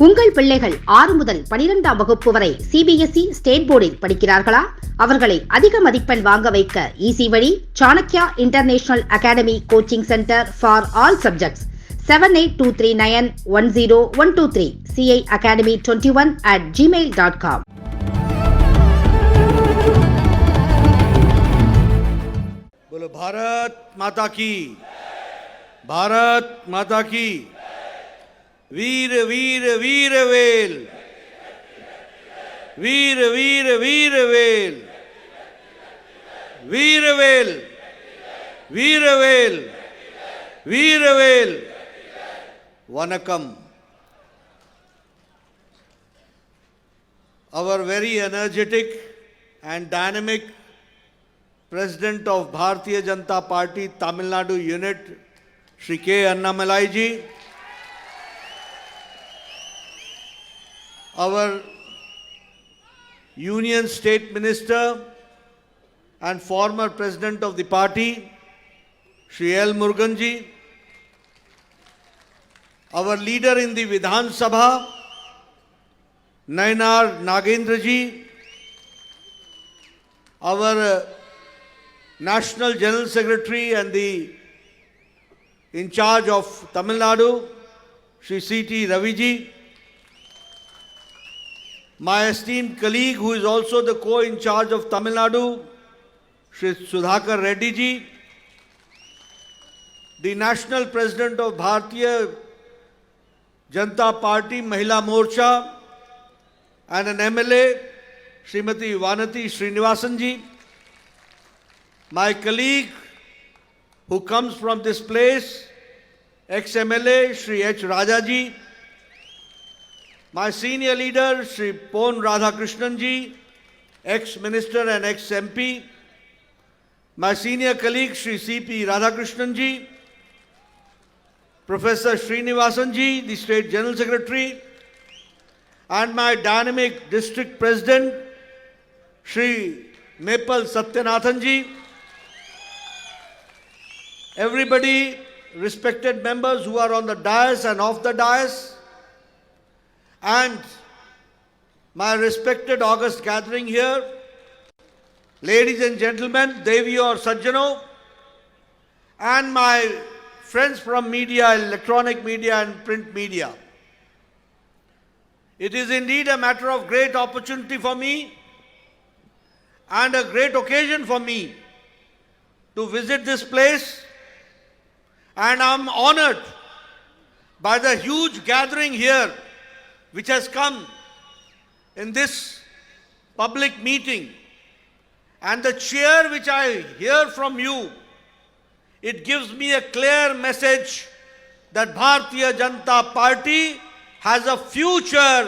உங்கள் பிள்ளைகள் 6 முதல் 12ஆம் வகுப்பு வரை சிபிஎஸ்இ ஸ்டேட் போர்டில் படிக்கிறார்களா? அவர்களை அதிக மதிப்பெண் வாங்க வைக்க ஈசி வழி Chanakya international academy coaching centre for all subjects 7823910123 ciacademy21@gmail.com. बोलो भारत माता की, भारत माता की। वीर वीर वीर वेल, वीर वीर वीर वेल, वीर वेल, वीर वेल, वीर वेल। Vanakkam. Our very energetic and dynamic President of Bharatiya Janata Party Tamil Nadu unit, Shri K. Annamalai ji, our Union State Minister and former President of the party, Shri L. Murugan ji, our leader in the Vidhan Sabha, Nayanar Nagendra ji, our National General Secretary and the in charge of Tamil Nadu, Shri C.T. Ravi ji, my esteemed colleague who is also the co-in charge of Tamil Nadu, Shri Sudhakar Reddy ji, the National President of Bharatiya Janata Party Mahila Morcha and an MLA, Srimati Vanati Srinivasan ji, my colleague who comes from this place, ex-MLA Shri H. Raja ji, my senior leader, Shri Pon Radhakrishnan ji, ex-minister and ex-MP, my senior colleague, Shri C.P. Radhakrishnan ji, Professor Srinivasan ji, the State General Secretary, and my dynamic district president, Shri Mepal Satyanathan ji, everybody, respected members who are on the dais and off the dais, and my respected august gathering here, ladies and gentlemen, Devi or Sajjano, and my friends from media, electronic media and print media. It is indeed a matter of great opportunity for me and a great occasion for me to visit this place, and I am honored by the huge gathering here which has come in this public meeting, and the cheer which I hear from you, it gives me a clear message that Bharatiya Janata Party has a future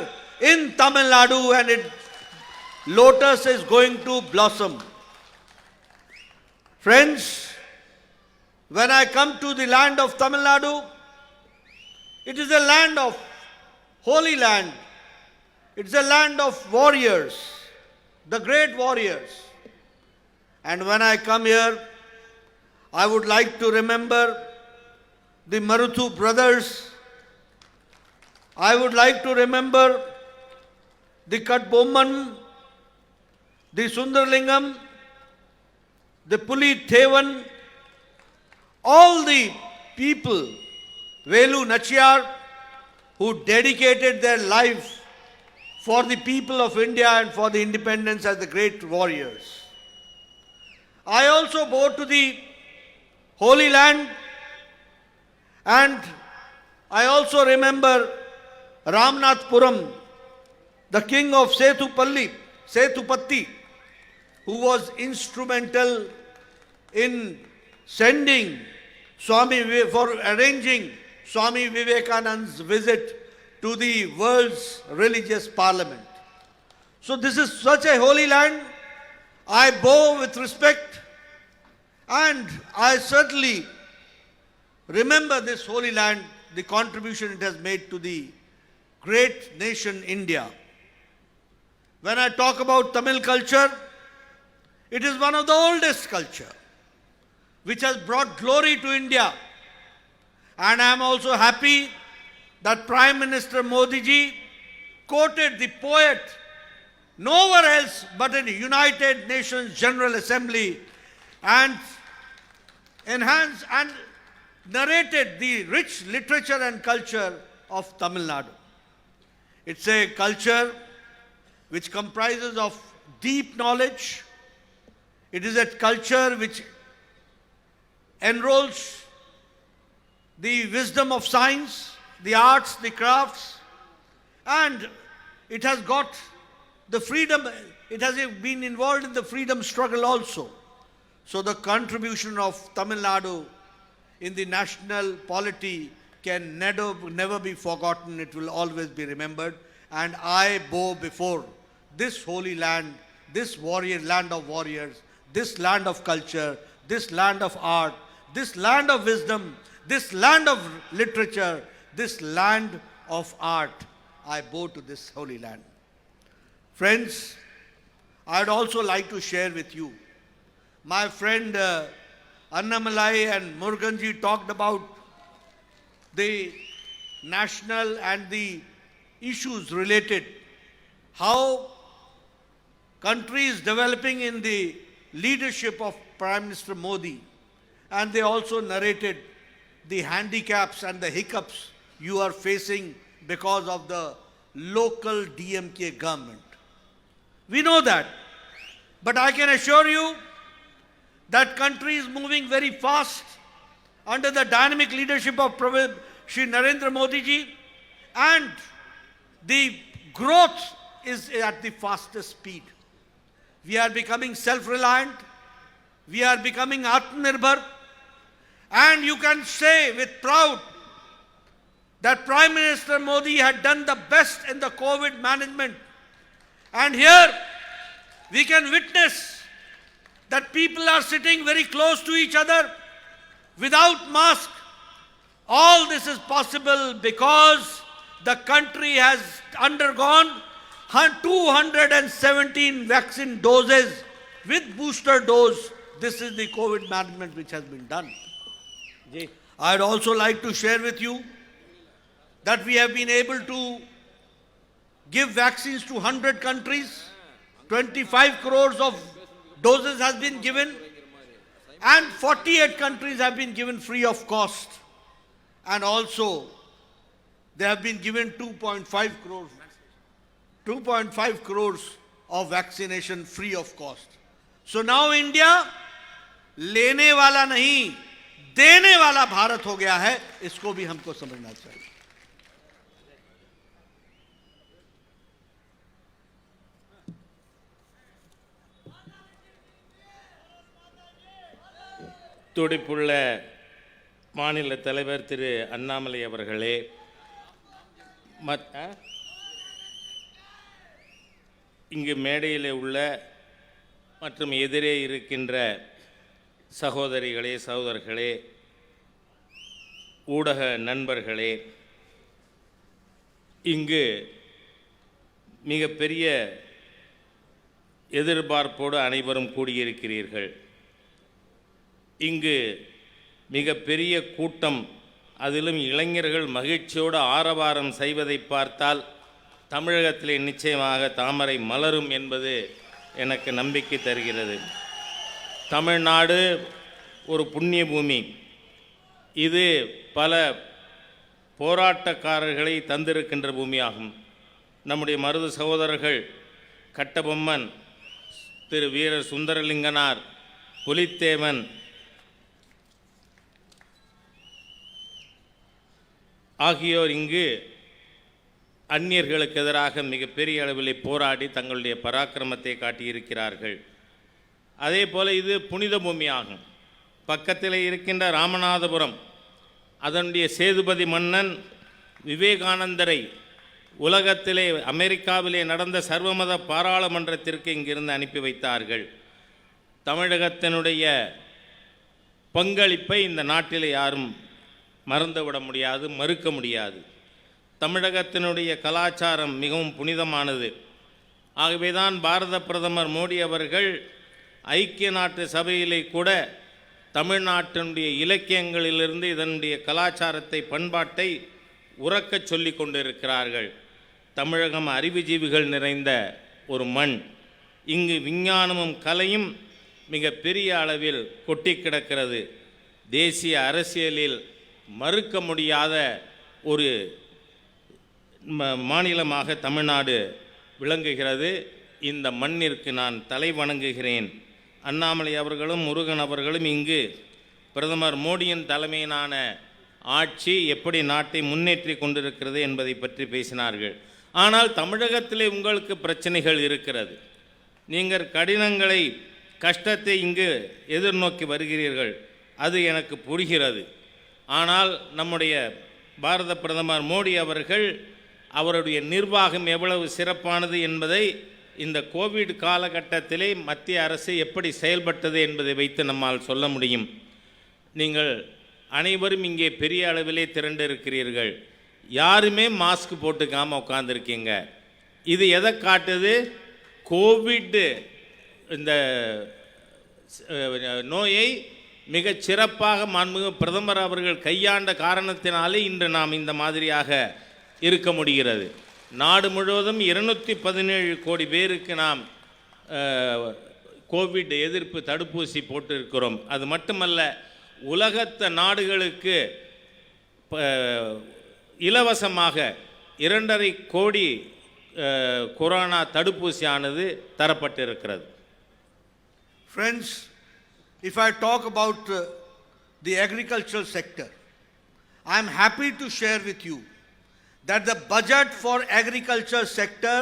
in Tamil Nadu and its lotus is going to blossom. Friends, when I come to the land of Tamil Nadu, it is a land of holy land. It's a land of warriors, the great warriors. And when I come here, I would like to remember the Maruthu brothers. I would like to remember the Katbomman, the Sundarlingam, the Puli Thevan, all the people, Velu Nachiyar, who dedicated their life for the people of India and for the independence as the great warriors. I also go to the Holy Land, and I also remember Ramnathpuram, the king of Setupatti, who was instrumental in sending for arranging Swami Vivekananda's visit to the world's religious parliament. So this is such a holy land. I bow with respect, and I certainly remember this holy land, the contribution it has made to the great nation India. When I talk about Tamil culture, it is one of the oldest culture which has brought glory to India. And I am also happy that Prime Minister Modi ji quoted the poet nowhere else but in United Nations General Assembly and enhanced and narrated the rich literature and culture of Tamil Nadu. It's a culture which comprises of deep knowledge. It is a culture which enrolls the wisdom of science, the arts, the crafts, and it has got the freedom, it has been involved in the freedom struggle also. So the contribution of Tamil Nadu in the national polity can never be forgotten. It will always be remembered. And I bow before this holy land, this warrior land of warriors, this land of culture, this land of art, this land of wisdom, this land of literature, this land of art. I bow to this holy land. Friends, I would also like to share with you. My friend Annamalai and Muruganji talked about the national and the issues related, how countries developing in the leadership of Prime Minister Modi, and they also narrated the handicaps and the hiccups you are facing because of the local DMK government. We know that, but I can assure you that country is moving very fast under the dynamic leadership of Shri Narendra Modi ji, and the growth is at the fastest speed. We are becoming self-reliant, we are becoming Atmanirbhar, and you can say with pride that Prime Minister Modi had done the best in the COVID management. And here we can witness that people are sitting very close to each other without mask. All this is possible because the country has undergone 217 vaccine doses with booster dose. This is the COVID management which has been done. I would also like to share with you that we have been able to give vaccines to 100 countries. 25 crores of doses has been given, and 48 countries have been given free of cost. And also, they have been given 2.5 crores of vaccination free of cost. So now India, लेने वाला नहीं, देने वाला भारत हो गया है. इसको भी हमको समझना चाहिए. துடிப்புள்ள மாநில தலைவர் திரு அண்ணாமலை அவர்களே, இங்கு மேடையில் உள்ள மற்றும் எதிரே இருக்கின்ற சகோதரிகளே, சகோதரர்களே, ஊடக நண்பர்களே, இங்கு மிகப்பெரிய எதிர்பார்ப்போடு அனைவரும் கூடியிருக்கிறீர்கள். இங்கு மிகப்பெரிய கூட்டம், அதிலும் இளைஞர்கள் மகிழ்ச்சியோடு ஆரவாரம் செய்வதை பார்த்தால் தமிழகத்திலே நிச்சயமாக தாமரை மலரும் என்பது எனக்கு நம்பிக்கை தருகிறது. தமிழ்நாடு ஒரு புண்ணிய பூமி. இது பல போராட்டக்காரர்களை தந்திருக்கின்ற பூமியாகும். நம்முடைய மருது சகோதரர்கள் கட்டபொம்மன், திரு வீரர் சுந்தரலிங்கனார், புலித்தேவன் ஆகியோர் இங்கு அந்நியர்களுக்கு எதிராக மிகப்பெரிய அளவில் போராடி தங்களுடைய பராக்கிரமத்தை காட்டியிருக்கிறார்கள். அதே போல் இது புனித பூமியாகும். பக்கத்தில் இருக்கின்ற ராமநாதபுரம், அதனுடைய சேதுபதி மன்னன் விவேகானந்தரை உலகத்திலே அமெரிக்காவிலே நடந்த சர்வமத பாராளுமன்றத்திற்கு இங்கிருந்து அனுப்பி வைத்தார்கள். தமிழகத்தினுடைய பங்களிப்பை இந்த நாட்டில் யாரும் மறந்துவிட முடியாது, மறுக்க முடியாது. தமிழகத்தினுடைய கலாச்சாரம் மிகவும் புனிதமானது. ஆகவே தான் பாரத பிரதமர் மோடி அவர்கள் ஐக்கிய நாட்டு சபையிலே கூட தமிழ்நாட்டினுடைய இலக்கியங்களிலிருந்து இதனுடைய கலாச்சாரத்தை, பண்பாட்டை உறக்கச் சொல்லி கொண்டிருக்கிறார்கள். தமிழகம் அறிவுஜீவிகள் நிறைந்த ஒரு மண். இங்கு விஞ்ஞானமும் கலையும் மிக பெரிய அளவில் கொட்டி கிடக்கிறது. தேசிய அரசியலில் மறுக்க முடியாத ஒரு மாநிலமாக தமிழ்நாடு விளங்குகிறது. இந்த மண்ணிற்கு நான் தலை வணங்குகிறேன். அண்ணாமலை அவர்களும் முருகன் அவர்களும் இங்கு பிரதமர் மோடியின் தலைமையிலான ஆட்சி எப்படி நாட்டை முன்னேற்றி கொண்டிருக்கிறது என்பதை பற்றி பேசினார்கள். ஆனால் தமிழகத்திலே உங்களுக்கு பிரச்சனைகள் இருக்கிறது. நீங்கள் கடினங்களை கஷ்டத்தை இங்கு எதிர்நோக்கி வருகிறீர்கள். அது எனக்கு புரிகிறது. ஆனால் நம்முடைய பாரத பிரதமர் மோடி அவர்கள் அவருடைய நிர்வாகம் எவ்வளவு சிறப்பானது என்பதை இந்த கோவிட் காலகட்டத்திலே மத்திய அரசு எப்படி செயல்பட்டது என்பதை வைத்து நம்மால் சொல்ல முடியும். நீங்கள் அனைவரும் இங்கே பெரிய அளவிலே திரண்டு இருக்கிறீர்கள். யாருமே மாஸ்க் போட்டுக்காமல் உட்காந்துருக்கீங்க. இது எதை காட்டுது? கோவிட் இந்த நோயை மிகச் சிறப்பாக மாண்புமிகு பிரதமர் அவர்கள் கையாண்ட காரணத்தினாலே இன்று நாம் இந்த மாதிரியாக இருக்க முடிகிறது. நாடு முழுவதும் 217 கோடி பேருக்கு நாம் கோவிட் எதிர்ப்பு தடுப்பூசி போட்டிருக்கிறோம். அது மட்டுமல்ல, உலகத்த நாடுகளுக்கு இலவசமாக 2.5 கோடி கொரோனா தடுப்பூசியானது தரப்பட்டிருக்கிறது. Friends, if I talk about the agricultural sector, I am happy to share with you that the budget for agriculture sector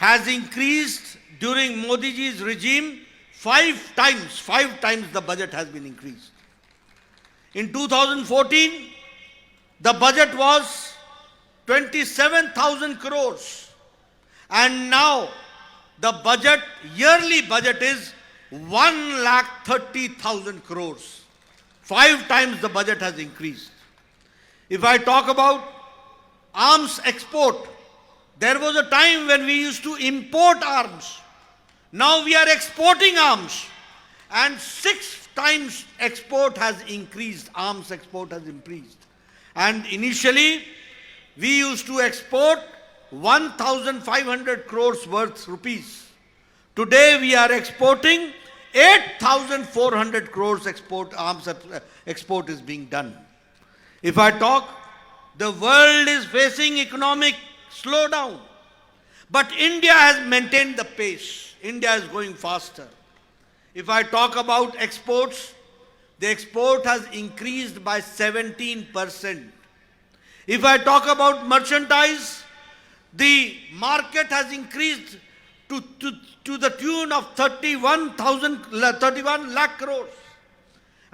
has increased during Modi ji's regime 5 times. 5 times the budget has been increased. In 2014, the budget was 27,000 crores. And now the budget, yearly budget is 1,30,000 crores. 5 times the budget has increased. If I talk about arms export, there was a time when we used to import arms. Now we are exporting arms. And 6 times export has increased, arms export has increased. And initially, we used to export 1,500 crores worth rupees. Today we are exporting 8,400 crores export, arms export is being done. If I talk, the world is facing economic slowdown. But India has maintained the pace. India is going faster. If I talk about exports, the export has increased by 17%. If I talk about merchandise, the market has increased to the tune of 31 lakh crores.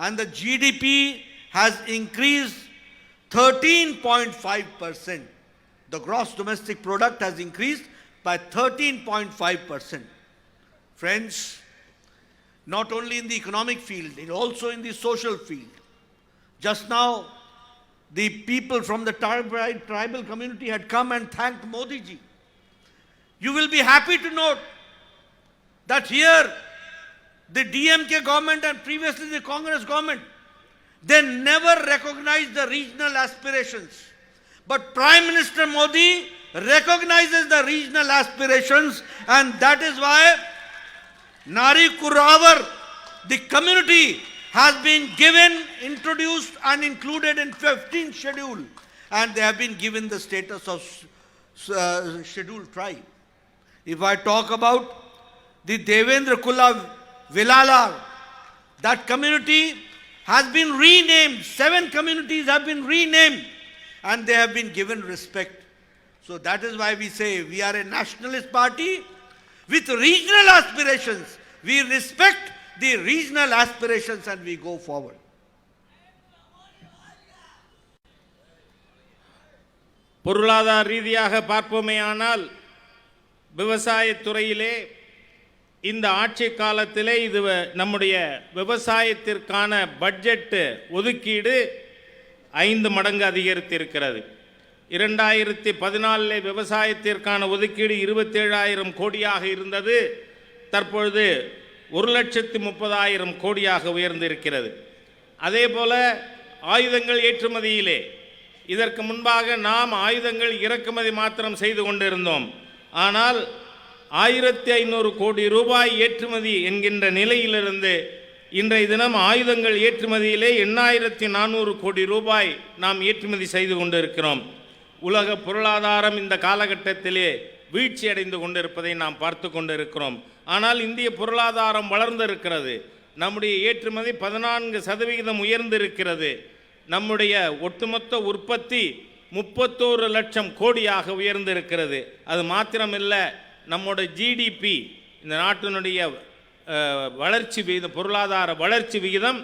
And the GDP has increased 13.5%. The gross domestic product has increased by 13.5%. Friends, not only in the economic field, also in the social field. Just now, the people from the tribal community had come and thanked Modi ji. You will be happy to note that here, the DMK government and previously the Congress government, they never recognized the regional aspirations. But Prime Minister Modi recognizes the regional aspirations, and that is why Nari Kuravar, the community, has been given, introduced and included in 15th schedule, and they have been given the status of scheduled tribe. If I talk about the Devendra Kulla Vilalar, that community has been renamed. 7 communities have been renamed, and they have been given respect. So that is why we say we are a nationalist party with regional aspirations. We respect the regional aspirations and we go forward. பொருளாதார ரீதியாக பார்ப்போமேயானால் விவசாயத் துறையிலே இந்த ஆட்சி காலத்திலே இது நம்முடைய விவசாயத்திற்கான budget ஒதுக்கீடு 5 மடங்கு அதிகரித்திருக்கிறது. 2014 விவசாயத்திற்கான ஒதுக்கீடு 27,000 கோடியாக இருந்தது. தற்பொழுது 1,30,000 கோடியாக உயர்ந்திருக்கிறது. அதே போல ஆயுதங்கள் ஏற்றுமதியிலே இதற்கு முன்பாக நாம் ஆயுதங்கள் இறக்குமதி மாத்திரம் செய்து கொண்டிருந்தோம். ஆனால் 1500 கோடி ரூபாய் ஏற்றுமதி என்கின்ற நிலையிலிருந்து இன்றைய தினம் ஆயுதங்கள் ஏற்றுமதியிலே 8400 கோடி ரூபாய் நாம் ஏற்றுமதி செய்து கொண்டிருக்கிறோம். உலக பொருளாதாரம் இந்த காலகட்டத்திலே வீழ்ச்சி அடைந்து கொண்டிருப்பதை நாம் பார்த்து கொண்டிருக்கிறோம். ஆனால் இந்திய பொருளாதாரம் வளர்ந்திருக்கிறது. நம்முடைய ஏற்றுமதி 14% உயர்ந்திருக்கிறது. நம்முடைய ஒட்டுமொத்த உற்பத்தி 31 லட்சம் கோடியாக உயர்ந்திருக்கிறது. அது மாத்திரமில்லை, நம்முடைய ஜிடிபி, இந்த நாட்டினுடைய வளர்ச்சி விகிதம், பொருளாதார வளர்ச்சி விகிதம்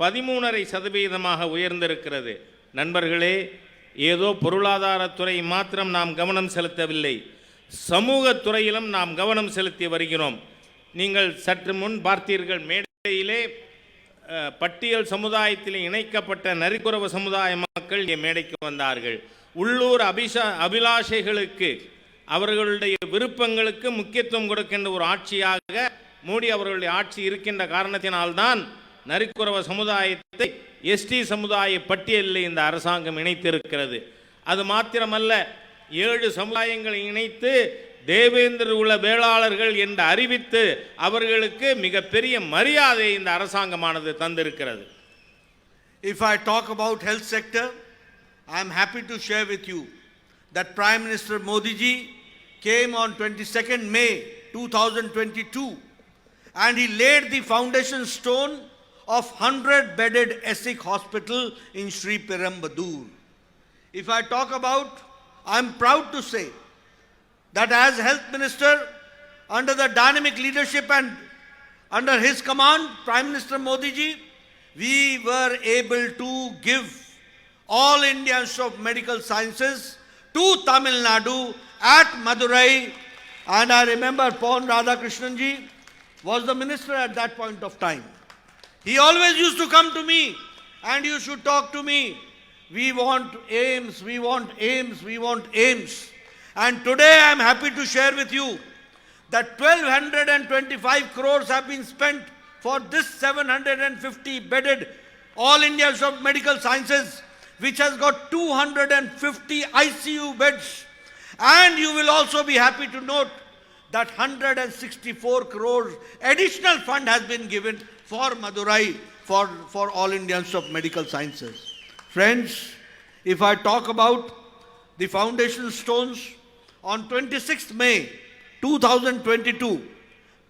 13.5% உயர்ந்திருக்கிறது. நண்பர்களே, ஏதோ பொருளாதாரத்துறை மாத்திரம் நாம் கவனம் செலுத்தவில்லை, சமூகத்துறையிலும் நாம் கவனம் செலுத்தி வருகிறோம். நீங்கள் சற்று முன் பார்த்தீர்கள், மேடையிலே பட்டியல் சமுதாயத்தில் இணைக்கப்பட்ட நரிக்குறவ சமுதாய மக்கள் மேடைக்கு வந்தார்கள். உள்ளூர் அபிலாஷைகளுக்கு, அவர்களுடைய விருப்பங்களுக்கு முக்கியத்துவம் கொடுக்கின்ற ஒரு ஆட்சியாக மோடி அவர்களுடைய ஆட்சி இருக்கின்ற காரணத்தினால்தான் நரிக்குறவ சமுதாயத்தை எஸ்டி சமுதாய பட்டியலில் இந்த அரசாங்கம் இணைத்திருக்கிறது. அது மாத்திரமல்ல, 7 சமுதாயங்களை இணைத்து தேவேந்திர உள்ள வேளாளர்கள் என்று அறிவித்து அவர்களுக்கு மிகப்பெரிய மரியாதை இந்த அரசாங்கமானது தந்திருக்கிறது. If I talk about health sector, I am happy to share with you that Prime Minister Modi ji came on 22nd May 2022 and he laid the foundation stone of 100-bedded ESIC hospital in Sri Perumbudur. If I talk about, I am proud to say that as Health Minister, under the dynamic leadership and under his command, Prime Minister Modi ji, we were able to give all India Institute of Medical Sciences to Tamil Nadu at Madurai. And I remember Pon Radhakrishnan ji was the minister at that point of time. He always used to come to me and you should talk to me. We want aims, we want aims, we want aims. And today I am happy to share with you that 1225 crores have been spent for this 750-bedded All India Institute of Medical Sciences, which has got 250 ICU beds. And you will also be happy to note that 164 crores additional fund has been given for Madurai for All India Institute of Medical Sciences. Friends, if I talk about the foundation stones, on 26th May 2022,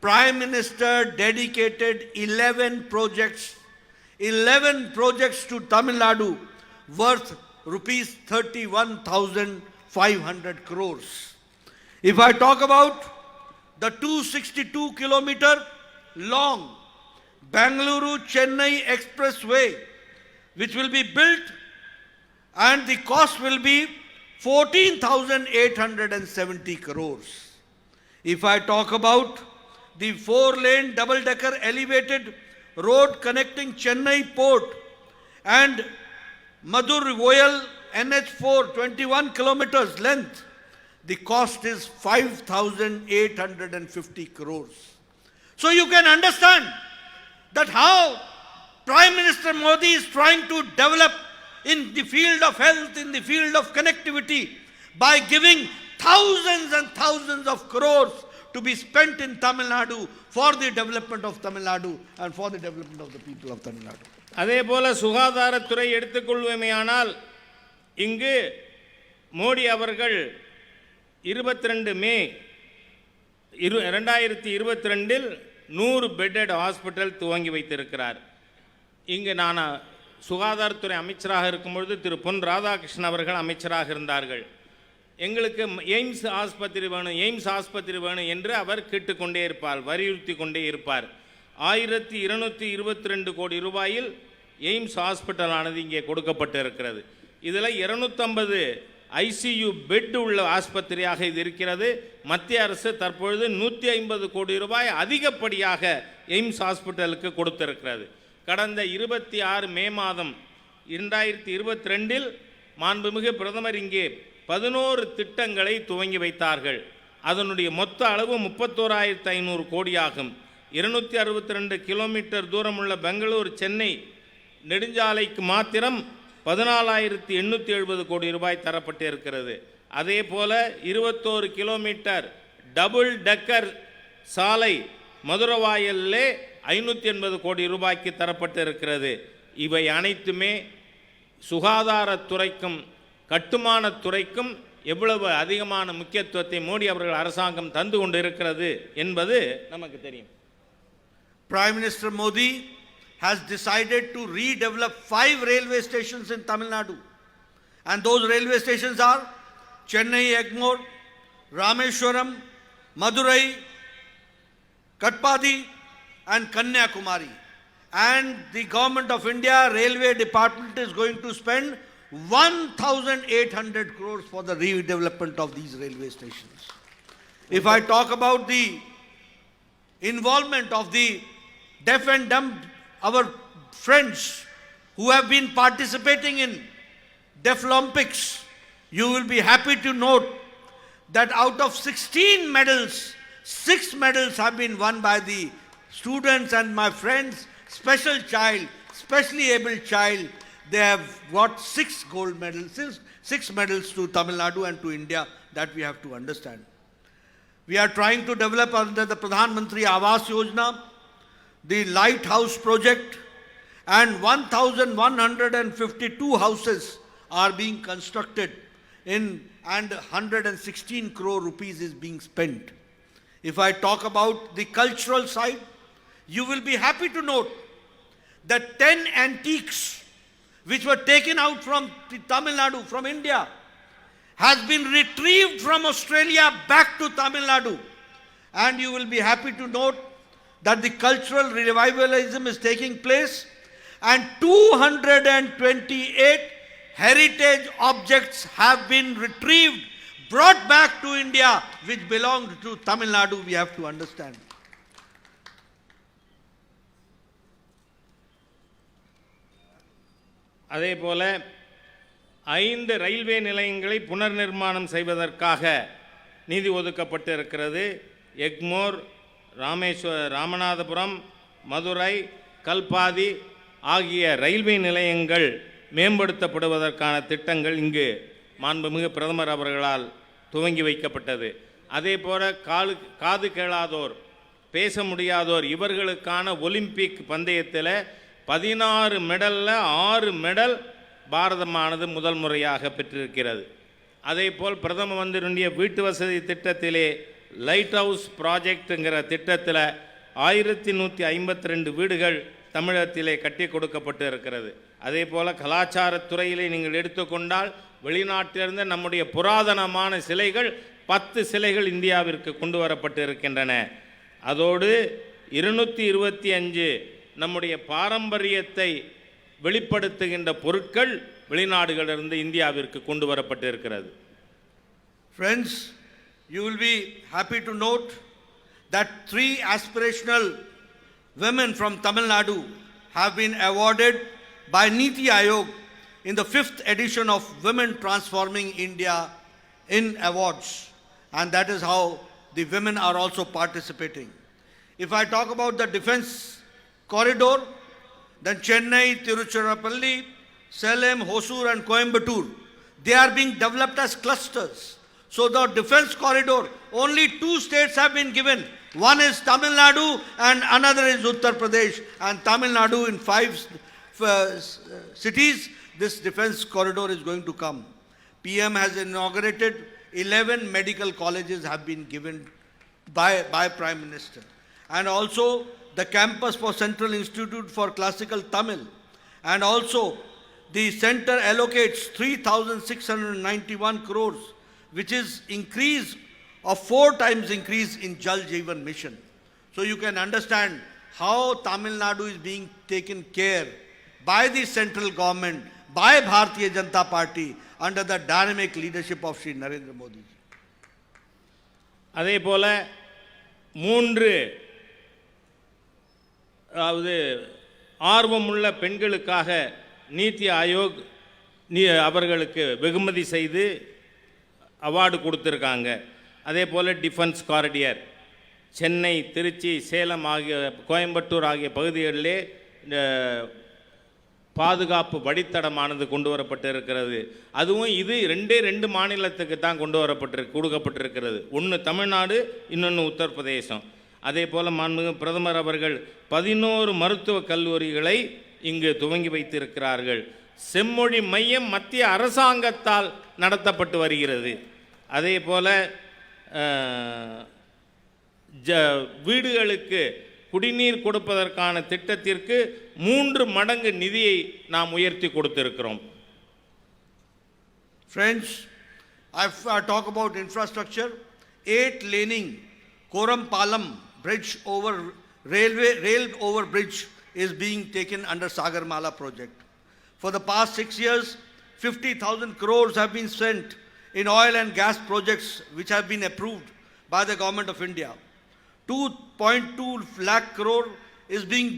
Prime Minister dedicated 11 projects to Tamil Nadu worth rupees 31,500 crores. If I talk about the 262-kilometer long Bangalore-Chennai Expressway, which will be built and the cost will be 14,870 crores. If I talk about the 4-lane double-decker elevated road connecting Chennai Port and Madur-Voyal NH4, 21 kilometers length, the cost is 5,850 crores. So you can understand that how Prime Minister Modi is trying to develop in the field of health, in the field of connectivity, by giving thousands and thousands of crores to be spent in Tamil Nadu for the development of Tamil Nadu and for the development of the people of Tamil Nadu. அதே போல சுகாதாரத்துறை எடுத்துக்கொள்வேமையானால், இங்கு மோடி அவர்கள் 22 மே 2022 100 bedded hospital துவங்கி வைத்திருக்கிறார். இங்கு நான் சுகாதாரத்துறை அமைச்சராக இருக்கும்பொழுது திரு பொன் ராதாகிருஷ்ணன் அவர்கள் அமைச்சராக இருந்தார்கள். எங்களுக்கு எய்ம்ஸ் ஆஸ்பத்திரி வேணும் என்று அவர் கேட்டுக்கொண்டே இருப்பார், வலியுறுத்தி கொண்டே இருப்பார். 1222 கோடி ரூபாயில் எய்ம்ஸ் ஹாஸ்பிட்டலானது இங்கே கொடுக்கப்பட்டு இருக்கிறது. இதில் 250 ஐசியு பெட் உள்ள ஆஸ்பத்திரியாக இது இருக்கிறது. மத்திய அரசு தற்பொழுது 150 கோடி ரூபாய் அதிகப்படியாக எய்ம்ஸ் ஹாஸ்பிட்டலுக்கு கொடுத்திருக்கிறது. கடந்த 26 மே மாதம் 2022 மாண்புமிகு பிரதமர் இங்கே 11 திட்டங்களை துவங்கி வைத்தார்கள். அதனுடைய மொத்த அளவு 31,500 கோடியாகும். 262 கிலோமீட்டர் தூரமுள்ள பெங்களூர் சென்னை நெடுஞ்சாலைக்கு மாத்திரம் 14,870 கோடி ரூபாய் தரப்பட்டு இருக்கிறது. அதே போல 21 கிலோமீட்டர் டபுள் டெக்கர் சாலை மதுரவாயலிலே 580 கோடி ரூபாய்க்கு தரப்பட்டு இருக்கிறது. இவை அனைத்துமே சுகாதாரத்துறைக்கும் கட்டுமானத்துறைக்கும் எவ்வளவு அதிகமான முக்கியத்துவத்தை மோடி அவர்கள் அரசாங்கம் தந்து கொண்டு இருக்கிறது என்பது நமக்கு தெரியும். Prime Minister Modi has decided to redevelop 5 railway stations in Tamil Nadu, and those railway stations are Chennai Egmore, Rameshwaram, Madurai, Katpadi and Kanyakumari. And the government of India Railway Department is going to spend 1,800 crores for the redevelopment of these railway stations. If I talk about the involvement of the deaf and dumb, our friends who have been participating in Deaf Olympics, you will be happy to note that out of 16 medals, 6 medals have been won by the students and my friends, special child, specially able child. They have got 6 gold medals, 6 medals to Tamil Nadu and to India. That we have to understand. We are trying to develop under the Pradhan Mantri Awas Yojana, the lighthouse project, and 1,152 houses are being constructed in, and 116 crore rupees is being spent. If I talk about the cultural side, you will be happy to note that 10 antiques which were taken out from Tamil Nadu, from India, has been retrieved from Australia back to Tamil Nadu. And you will be happy to note that the cultural revivalism is taking place, and 228 heritage objects have been retrieved, brought back to India, which belonged to Tamil Nadu. We have to understand. அதே போல 5 railway நிலையங்களை புனர் நிர்மாணம் செய்வதற்காக நிதி ஒதுக்கப்பட்டு இருக்கிறது. எக்மோர், ராமநாதபுரம், மதுரை, கல்பாதி ஆகிய ரயில்வே நிலையங்கள் மேம்படுத்தப்படுவதற்கான திட்டங்கள் இங்கு மாண்புமிகு பிரதமர் அவர்களால் துவங்கி வைக்கப்பட்டது. அதே போல காது கேளாதோர், பேச முடியாதோர் இவர்களுக்கான ஒலிம்பிக் பந்தயத்தில் 16 மெடலில் 6 மெடல் பாரதமானது முதல் முறையாக பெற்றிருக்கிறது. அதே போல் பிரதம மந்திரியுடைய வீட்டு வசதி திட்டத்திலே லைட் ஹவுஸ் ப்ராஜெக்டுங்கிற திட்டத்தில் 1152 வீடுகள் தமிழகத்திலே கட்டி கொடுக்கப்பட்டு இருக்கிறது. அதே போல் கலாச்சாரத்துறையிலே நீங்கள் எடுத்துக்கொண்டால் வெளிநாட்டிலிருந்து நம்முடைய புராதனமான சிலைகள் 10 சிலைகள் இந்தியாவிற்கு கொண்டு வரப்பட்டு இருக்கின்றன. அதோடு 225 நம்முடைய பாரம்பரியத்தை வெளிப்படுத்துகின்ற பொருட்கள் வெளிநாடுகளிலிருந்து இந்தியாவிற்கு கொண்டு வரப்பட்டு இருக்கிறது. Friends, you will be happy to note that 3 aspirational women from Tamil Nadu have been awarded by Niti Aayog in the 5th edition of Women Transforming India in awards, and that is how the women are also participating. If I talk about the defense corridor, then Chennai, Tiruchirappalli, Salem, Hosur and Coimbatore, they are being developed as clusters. So the defense corridor, only 2 states have been given. One is Tamil Nadu and another is Uttar Pradesh. And Tamil Nadu in 5 cities, this defense corridor is going to come. PM has inaugurated 11 medical colleges have been given by Prime Minister. And also the campus for Central Institute for Classical Tamil. And also the center allocates 3,691 crores, which is increase of 4 times increase in Jal Jeevan Mission. So you can understand how Tamil Nadu is being taken care by the central government, by Bharatiya Janata Party, under the dynamic leadership of Shri Narendra Modi. அதே போல 3 அதாவது ஆர்வமுள்ள பெண்களுக்காக நீத்தி ஆயோக் அவர்களுக்கு வெகுமதி செய்து award கொடுத்துருக்காங்க. அதே போல் டிஃபென்ஸ் காரிடியர் சென்னை, திருச்சி, சேலம் ஆகிய கோயம்புத்தூர் ஆகிய பகுதிகளிலே பாதுகாப்பு வழித்தடமானது கொண்டு வரப்பட்டிருக்கிறது. அதுவும் இது ரெண்டு மாநிலத்துக்கு தான் கொடுக்கப்பட்டிருக்கிறது. ஒன்று தமிழ்நாடு, இன்னொன்று உத்தரப்பிரதேசம். அதே போல் மாண்புமிகு பிரதமர் அவர்கள் 11 மருத்துவக் கல்லூரிகளை இங்கு துவங்கி வைத்திருக்கிறார்கள். செம்மொழி மையம் மத்திய அரசாங்கத்தால் நடத்தப்பட்டு வருகிறது. அதே போல் வீடுகளுக்கு குடிநீர் கொடுப்பதற்கான திட்டத்திற்கு 3 மடங்கு நிதியை நாம் உயர்த்தி கொடுத்திருக்கிறோம். Friends, if I talk about infrastructure, 8-laning Koram-Palam bridge over rail over bridge is being taken under Sagarmala project. For the past 6 years, 50,000 crores have been spent in oil and gas projects which have been approved by the government of India. 2.2 lakh crore is being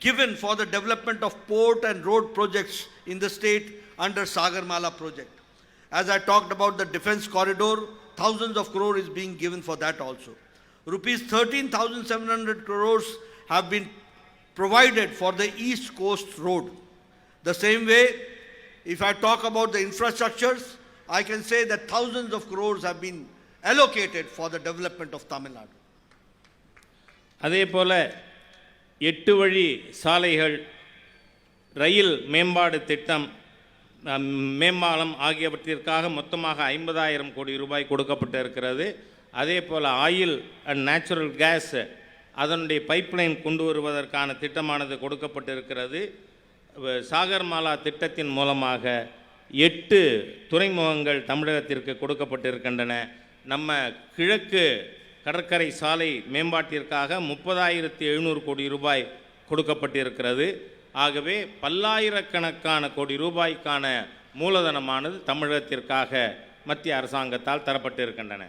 given for the development of port and road projects in the state under Sagarmala project. As I talked about the defense corridor, thousands of crore is being given for that also. Rupees 13,700 crores have been provided for the East Coast Road. The same way, if I talk about the infrastructures, I can say that thousands of crores have been allocated for the development of Tamil Nadu. அதே போல் 8 வழி சாலைகள், ரயில் மேம்பாடு திட்டம், மேம்பாலம் ஆகியவற்றிற்காக மொத்தமாக 50,000 கோடி ரூபாய் கொடுக்கப்பட்டு இருக்கிறது. அதே போல் ஆயில் அண்ட் நேச்சுரல் கேஸ் அதனுடைய பைப்லைன் கொண்டு வருவதற்கான திட்டமானது கொடுக்கப்பட்டிருக்கிறது. சாகர்மாலா திட்டத்தின் மூலமாக 8 துறைமுகங்கள் தமிழகத்திற்கு கொடுக்கப்பட்டிருக்கின்றன. நம்ம கிழக்கு கடற்கரை சாலை மேம்பாட்டிற்காக 30,700 கோடி ரூபாய் கொடுக்கப்பட்டிருக்கிறது. ஆகவே பல்லாயிரக்கணக்கான கோடி ரூபாய்க்கான மூலதனமானது தமிழகத்திற்காக மத்திய அரசாங்கத்தால் தரப்பட்டிருக்கின்றன.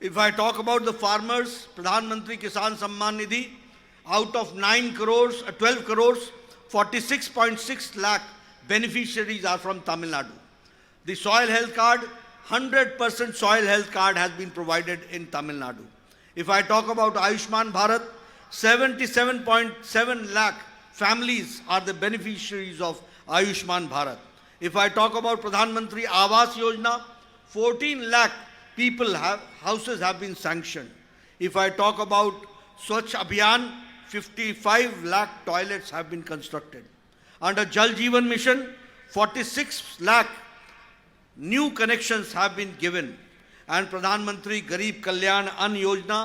If I talk about the farmers, Pradhan Mantri Kisan Samman Nidhi, out of 9 crores, 12 crores, 46.6 lakh beneficiaries are from Tamil Nadu. The soil health card, 100% soil health card has been provided in Tamil Nadu. If I talk about Ayushman Bharat, 77.7 lakh families are the beneficiaries of Ayushman Bharat. If I talk about Pradhan Mantri Awas Yojana, 14 lakh houses have been sanctioned. If I talk about Swachh Abhiyan, 55 lakh toilets have been constructed. Under Jal Jeevan Mission, 46 lakh new connections have been given. And Pradhan Mantri Garib Kalyan Ann Yojana,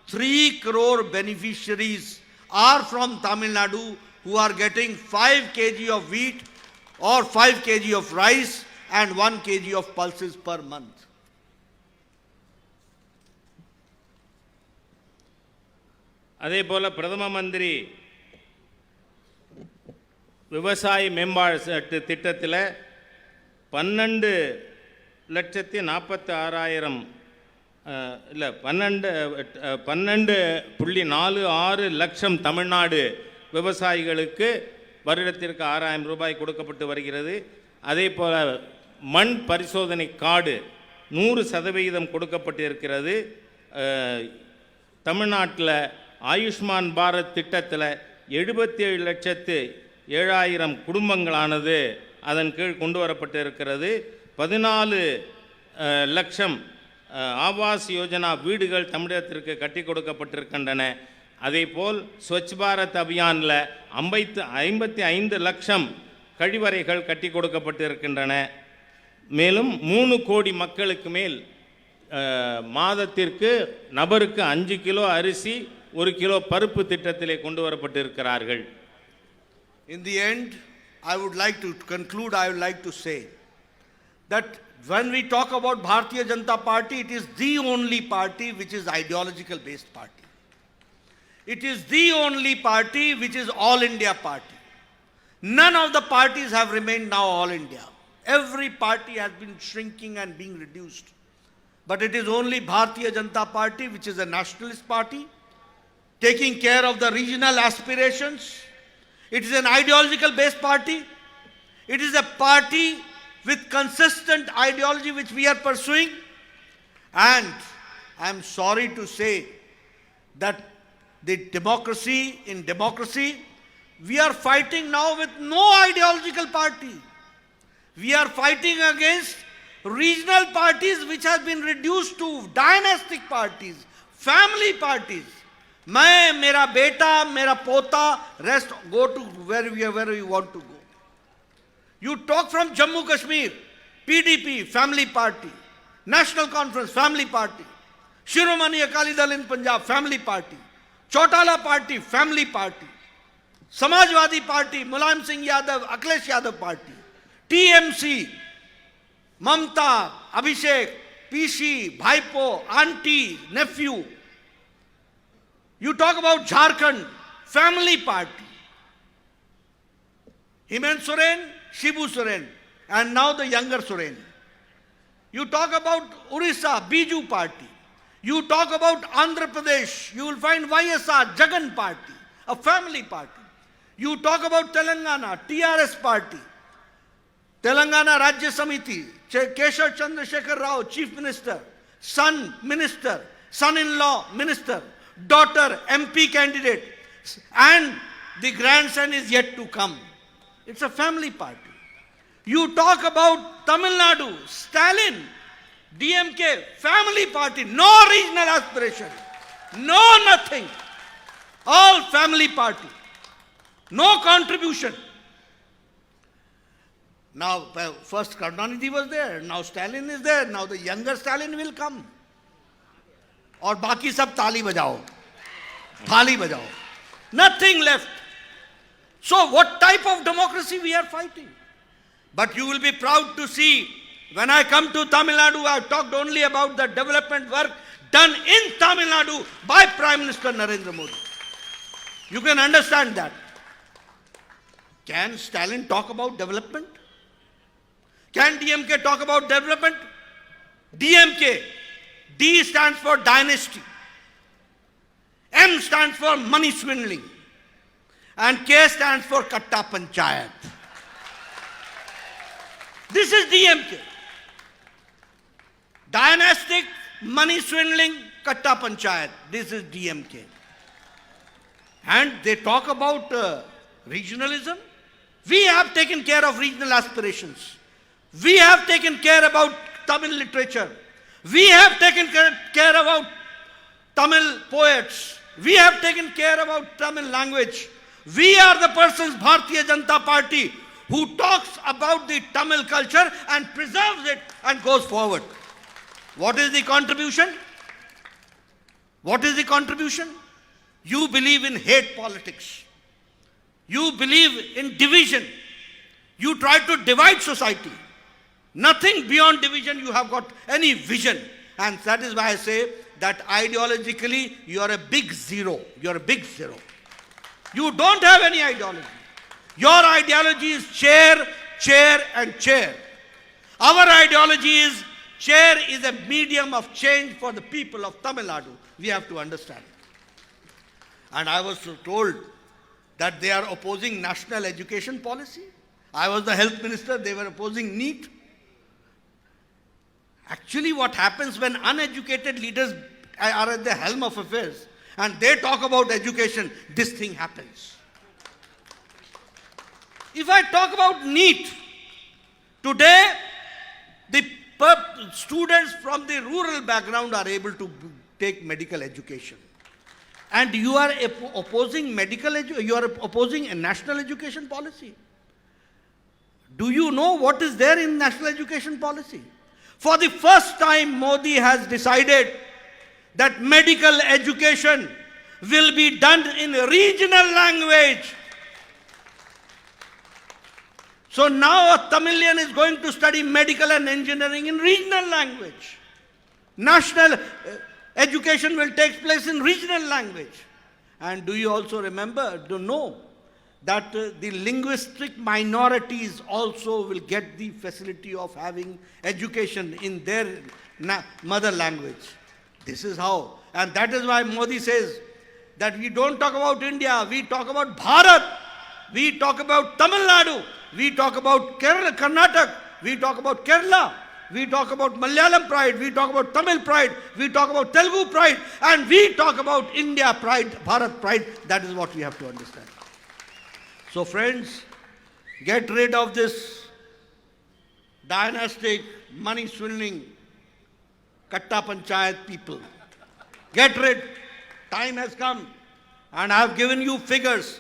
3 crore beneficiaries are from Tamil Nadu who are getting 5 kg of wheat or 5 kg of rice and 1 kg of pulses per month. அதே போல் பிரதம மந்திரி விவசாய மேம்பாட்டு திட்டத்தில் 12,46,000 இல்லை 12.46 லட்சம் தமிழ்நாடு விவசாயிகளுக்கு வருடத்திற்கு 6,000 ரூபாய் கொடுக்கப்பட்டு வருகிறது. அதே போல் மண் பரிசோதனை கார்டு 100% கொடுக்கப்பட்டு இருக்கிறது. தமிழ்நாட்டில் ஆயுஷ்மான் பாரத் திட்டத்தில் 77,07,000 குடும்பங்களானது அதன் கீழ் கொண்டு வரப்பட்டு இருக்கிறது. 14 லட்சம் ஆவாஸ் யோஜனா வீடுகள் தமிழகத்திற்கு கட்டி கொடுக்கப்பட்டிருக்கின்றன. அதேபோல் ஸ்வச் பாரத் அபியானில் 55 லட்சம் கழிவறைகள் கட்டி கொடுக்கப்பட்டிருக்கின்றன. மேலும் 3 கோடி மக்களுக்கு மேல் மாதத்திற்கு நபருக்கு 5 கிலோ அரிசி 1 கிலோ பருப்பு திட்டத்திலே கொண்டு வரப்பட்டிருக்கிறார்கள். In the end, I would like to conclude, I would like to say that when we talk about Bharatiya Janata Party, it is the only party which is ideological based party. It is the only party which is all India party. None of the parties have remained now all India. Every party has been shrinking and being reduced. But it is only Bharatiya Janata Party which is a nationalist party, taking care of the regional aspirations. It is an ideological based party. It is a party with consistent ideology which we are pursuing. And I am sorry to say that in democracy, we are fighting now with no ideological party. We are fighting against regional parties which have been reduced to dynastic parties, family parties. मैं, मेरा बेटा, मेरा पोता, rest go to wherever you want to go. You talk from Jammu Kashmir, PDP, family party. National Conference, family party. Shiromani Akali Dal in Punjab, family party. Chautala party, family party. Samajwadi party, Mulayam Singh Yadav, Akhilesh Yadav party. TMC, Mamta, Abhishek, PC, Bhaipo, auntie, nephew. You talk about Jharkhand, family party. Hemant Soren, Shibu Soren, and now the younger Soren. You talk about Orissa, Biju party. You talk about Andhra Pradesh, you will find YSR, Jagan party, a family party. You talk about Telangana, TRS party. Telangana Rajya Samiti, Keshav Chandrasekhar Rao, Chief Minister, son Minister, son-in-law Minister, daughter MP candidate, and the grandson is yet to come. It's a family party. You talk about Tamil Nadu, Stalin, DMK, family party, no regional aspiration, no nothing. All family party, no contribution. Now, first Karunanidhi was there, now Stalin is there, now the younger Stalin will come. और बाकी सब ताली बजाओ, थाली बजाओ. Nothing left. So what type of democracy we are fighting? But you will be proud to see, when I come to Tamil Nadu, I have talked only about the development work done in Tamil Nadu by Prime Minister Narendra Modi. You can understand that. Can Stalin talk about development? Can DMK talk about development? DMK, D stands for dynasty, M stands for money swindling, and K stands for Katta Panchayat. This is DMK. Dynastic, money swindling, Katta Panchayat. This is DMK. And they talk about regionalism. We have taken care of regional aspirations. We have taken care about Tamil literature. We have taken care about Tamil poets. We have taken care about Tamil language. We are the persons, Bharatiya Janata Party, who talks about the Tamil culture and preserves it and goes forward. What is the contribution? What is the contribution? You believe in hate politics. You believe in division. You try to divide society. Nothing beyond division you have got any vision. And that is why I say that ideologically you are a big zero. You are a big zero. You don't have any ideology. Your ideology is chair, chair and chair. Our ideology is chair is a medium of change for the people of Tamil Nadu. We have to understand. And I was told that they are opposing national education policy. I was the health minister, they were opposing NEET. Actually, what happens when uneducated leaders are at the helm of affairs and they talk about education, this thing happens. If I talk about NEET, today the students from the rural background are able to take medical education. And you are opposing you are opposing a national education policy. Do you know what is there in national education policy? For the first time, Modi has decided that medical education will be done in regional language. So now a Tamilian is going to study medical and engineering in regional language. National education will take place in regional language. And do you also know that the linguistic minorities also will get the facility of having education in their mother language? This is how. And that is why Modi says that we don't talk about India, we talk about Bharat, we talk about Tamil Nadu, we talk about Kerala, Karnataka, we talk about Kerala, we talk about Malayalam pride, we talk about Tamil pride, we talk about Telugu pride, and we talk about India pride, Bharat pride. That is what we have to understand. So friends, get rid of this dynastic money swindling Katta Panchayat people. Get rid. Time has come. And I have given you figures.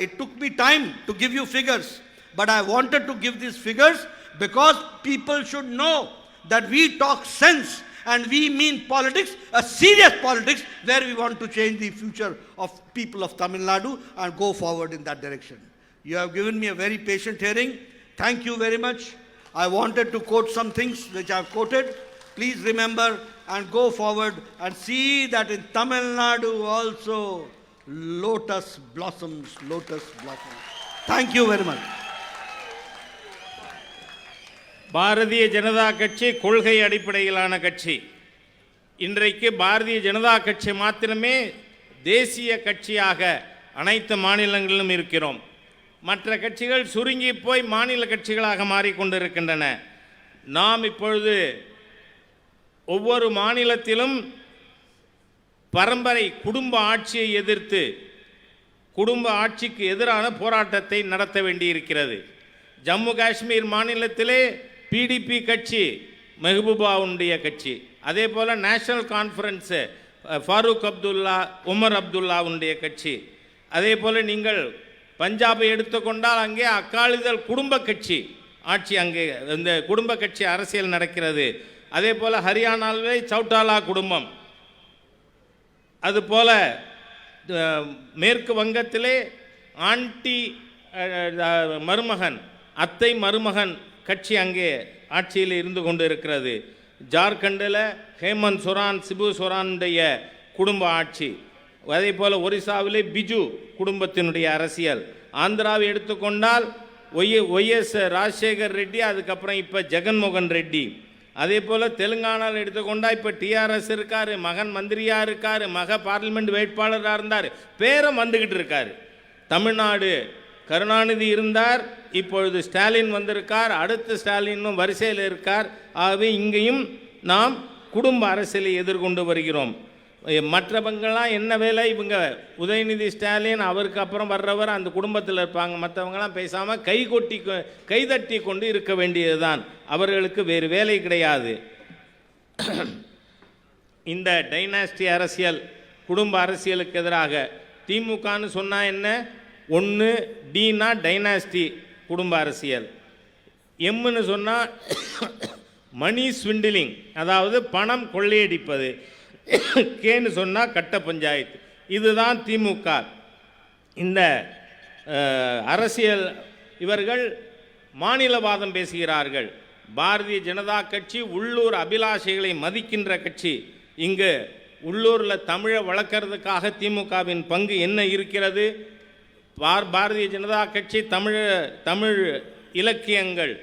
It took me time to give you figures. But I wanted to give these figures because people should know that we talk sense and we mean politics, a serious politics, where we want to change the future of people of Tamil Nadu and go forward in that direction. You have given me a very patient hearing. Thank you very much. I wanted to quote some things which I have quoted. Please remember and go forward and see that in Tamil Nadu also lotus blossoms, lotus blossoms. Thank you very much. Bharatiya Janata கட்சி கொள்கை அடிப்படையிலான கட்சி. இன்றைக்கு பாரதிய ஜனதா கட்சி மாத்திரமே தேசிய கட்சியாக அனைத்து மாநிலங்களிலும் இருக்கிறோம். மற்ற கட்சிகள் சுருங்கி போய் மாநில கட்சிகளாக மாறிக்கொண்டிருக்கின்றன. நாம் இப்பொழுது ஒவ்வொரு மாநிலத்திலும் பரம்பரை குடும்ப ஆட்சியை எதிர்த்து குடும்ப ஆட்சிக்கு எதிரான போராட்டத்தை நடத்த வேண்டியிருக்கிறது. ஜம்மு காஷ்மீர் மாநிலத்திலே பிடிபி கட்சி மெஹபூபாவுடைய கட்சி, அதே போல் நேஷனல் கான்ஃபரன்ஸ் ஃபாரூக் அப்துல்லா உமர் அப்துல்லாவுடைய கட்சி, அதே போல் நீங்கள் பஞ்சாபை எடுத்துக்கொண்டால் அங்கே அக்காலிதழ் குடும்ப கட்சி ஆட்சி, அங்கே இந்த குடும்ப கட்சி அரசியல் நடக்கிறது. அதே போல் ஹரியானாவிலே சௌட்டாலா குடும்பம், அதுபோல் மேற்கு வங்கத்திலே ஆண்டி மருமகன் அத்தை மருமகன் கட்சி அங்கே ஆட்சியில் இருந்து கொண்டு இருக்கிறது. ஜார்க்கண்டில் ஹேமந்த் சோரான் சிபு சோரானுடைய குடும்ப ஆட்சி, அதே போல் ஒரிசாவிலே பிஜு குடும்பத்தினுடைய அரசியல். ஆந்திராவை எடுத்துக்கொண்டால் ஒய்எஸ் ராஜசேகர் ரெட்டி, அதுக்கப்புறம் இப்போ ஜெகன்மோகன் ரெட்டி. அதே போல் தெலுங்கானாவில் எடுத்துக்கொண்டால் இப்போ டிஆர்எஸ் இருக்கார், மகன் மந்திரியாக இருக்கார், மக பார்லிமெண்ட் வேட்பாளராக இருந்தார், பேரம் வந்துக்கிட்டு இருக்கார். தமிழ்நாடு கருணாநிதி இருந்தார், இப்பொழுது ஸ்டாலின் வந்திருக்கார், அடுத்த ஸ்டாலினும் வரிசையில் இருக்கார். ஆகவே இங்கேயும் நாம் குடும்ப அரசியலை எதிர்கொண்டு வருகிறோம். மற்றவங்களாம் என்ன வேலை, இவங்க உதயநிதி ஸ்டாலின் அவருக்கு அப்புறம் வர்றவர் அந்த குடும்பத்தில் இருப்பாங்க, மற்றவங்களாம் பேசாமல் கைதட்டி கொண்டு இருக்க வேண்டியது தான். அவர்களுக்கு வேறு வேலை கிடையாது. இந்த டைனாஸ்டி அரசியல் குடும்ப அரசியலுக்கு எதிராக திமுகன்னு சொன்னால் என்ன, ஒன்று டினா டைனாஸ்டி குடும்ப அரசியல், எம்முன்னு சொன்னால் மணி ஸ்விண்டிலிங் அதாவது பணம் கொள்ளையடிப்பது, கேன்னு சொன்னால் கட்ட பஞ்சாயத்து. இதுதான் திமுக. இந்த அரசியல் இவர்கள் மாநிலவாதம் பேசுகிறார்கள். பாரதிய ஜனதா கட்சி உள்ளூர் அபிலாஷைகளை மதிக்கின்ற கட்சி. இங்கு உள்ளூரில் தமிழை வளர்க்கறதுக்காக திமுகவின் பங்கு என்ன இருக்கிறது? பாரதிய ஜனதா கட்சி தமிழ் இலக்கியங்கள்,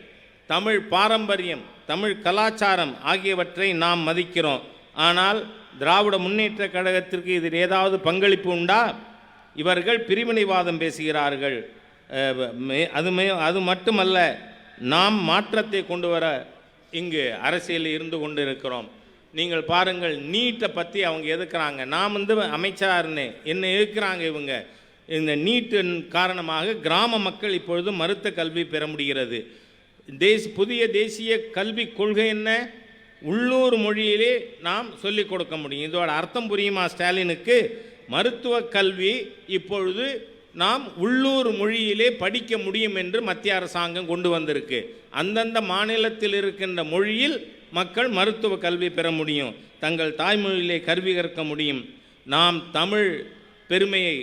தமிழ் பாரம்பரியம், தமிழ் கலாச்சாரம் ஆகியவற்றை நாம் மதிக்கிறோம். ஆனால் திராவிட முன்னேற்ற கழகத்திற்கு இதில் ஏதாவது பங்களிப்பு உண்டா? இவர்கள் பிரிவினைவாதம் பேசுகிறார்கள். அது மட்டுமல்ல, நாம் மாற்றத்தை கொண்டு வர இங்கு அரசியலில் இருந்து கொண்டு இருக்கிறோம். நீங்கள் பாருங்கள், நீட்டை பற்றி அவங்க எதுக்குறாங்க. நான் அமைச்சராக இருந்தேன், என்ன எதுக்குறாங்க இவங்க? இந்த நீட்டின் காரணமாக கிராம மக்கள் இப்பொழுது மருத்துவ கல்வி பெற முடிகிறது. புதிய தேசிய கல்விக் கொள்கை என்ன? உள்ளூர் மொழியிலே நாம் சொல்லிக் கொடுக்க முடியும். இதோட அர்த்தம் புரியுமா ஸ்டாலினுக்கு? மருத்துவ கல்வி இப்பொழுது நாம் உள்ளூர் மொழியிலே படிக்க முடியும் என்று மத்திய அரசாங்கம் கொண்டு வந்திருக்கு. அந்தந்த மாநிலத்தில் இருக்கின்ற மொழியில் மக்கள் மருத்துவ கல்வி பெற முடியும், தங்கள் தாய்மொழியிலே கல்வி கற்க முடியும். நாம் தமிழ் பெருமையை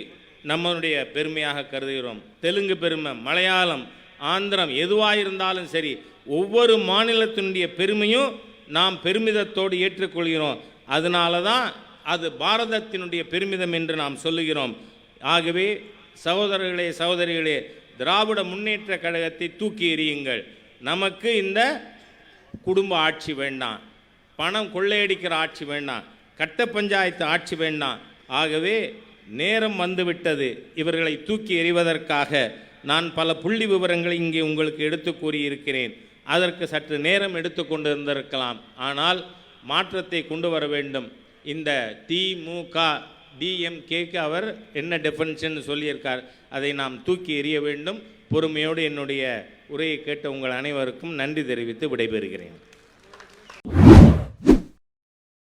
நம்மளுடைய பெருமையாக கருதுகிறோம். தெலுங்கு பெருமை, மலையாளம், ஆந்திரம் எதுவாக இருந்தாலும் சரி, ஒவ்வொரு மாநிலத்தினுடைய பெருமையும் நாம் பெருமிதத்தோடு ஏற்றுக்கொள்கிறோம். அதனால தான் அது பாரதத்தினுடைய பெருமிதம் என்று நாம் சொல்லுகிறோம். ஆகவே சகோதரர்களே சகோதரிகளே, திராவிட முன்னேற்ற கழகத்தை தூக்கி எறியுங்கள். நமக்கு இந்த குடும்ப ஆட்சி வேண்டாம், பணம் கொள்ளையடிக்கிற ஆட்சி வேண்டாம், கட்ட பஞ்சாயத்து ஆட்சி வேண்டாம். ஆகவே நேரம் வந்துவிட்டது இவர்களை தூக்கி எறிவதற்காக. நான் பல புள்ளி விவரங்களை இங்கே உங்களுக்கு எடுத்து கூறியிருக்கிறேன். அதற்கு சற்று நேரம் எடுத்துக்கொண்டு இருந்திருக்கலாம். ஆனால் மாற்றத்தை கொண்டு வர வேண்டும். இந்த திமுக டிஎம்கேக்கு அவர் என்ன டெஃபனிஷன் சொல்லியிருக்கார், அதை நாம் தூக்கி எறிய வேண்டும். பொறுமையோடு என்னுடைய உரையை கேட்ட உங்கள் அனைவருக்கும் நன்றி தெரிவித்து விடைபெறுகிறேன்.